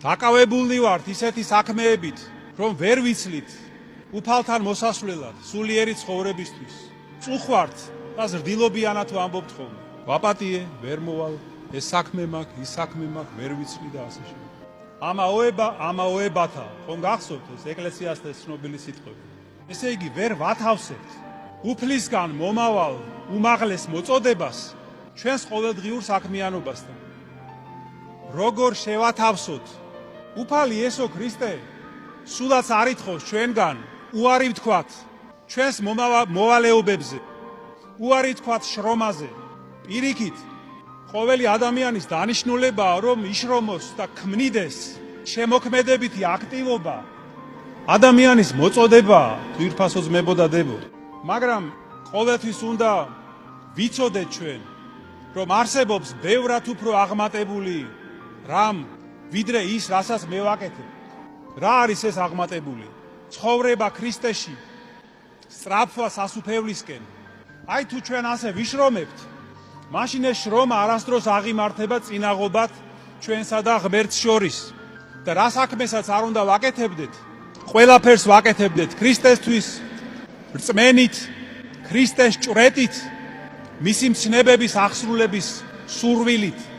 დაკავებული ვართ ისეთი საქმეებით, რომ ვერ ვიცლით უფალთან მოსასვლელად სულიერი ცხოვრებისთვის. წუხვართ და ზრდილობიანად ვამბობთ ხოლმე. ვაპატიე, ვერ მოვალ, ეს საქმე მაქვს, ის საქმე მაქვს, ვერ ვიცლი და ასე შემდეგ. ამაოებათა, ხომ გახსოვთ ეს ეკლესიასთან ცნობილი სიტყვები. ესე იგი, ვერ ვათავსებთ უფლისგან მომავალ უმაღლეს მოწოდებას ჩვენს ყოველდღიურ საქმიანობასთან. როგორ შევათავსოთ უფალი იესო ქრისტე სულაც არ ითხოვს ჩვენგან უარი ვთქვათ ჩვენს მოვალეობებზე, უარი ვთქვათ შრომაზე. პირიქით, ყოველი ადამიანის დანიშნულებაა, რომ იშრომოს და ქმნიდეს შემოქმედებითი აქტივობა. ადამიანის მოწოდებაა თვითფასო ძმებო და დებო. მაგრამ ყოველთვის უნდა ვიცოდეთ ჩვენ, რომ არსებობს ბევრად უფრო აღმატებული რამ, ვიდრე ის, რასაც მე ვაკეთებ. რა არის ეს აღმატებული? ცხოვრება ქრისტეში, სწრაფვა სასუფევლისკენ. აი თუ ჩვენ ასე ვიშრომებთ, მაშინ ეს შრომა არასდროს აღიმართება წინაღობად ჩვენსა და ღმერთს შორის. და რა საქმესაც არ უნდა ვაკეთებდეთ, ყველაფერს ვაკეთებდეთ ქრისტესთვის, რწმენით, ქრისტეს ჭვრეტით, მისი მცნებების აღსრულების სურვილით.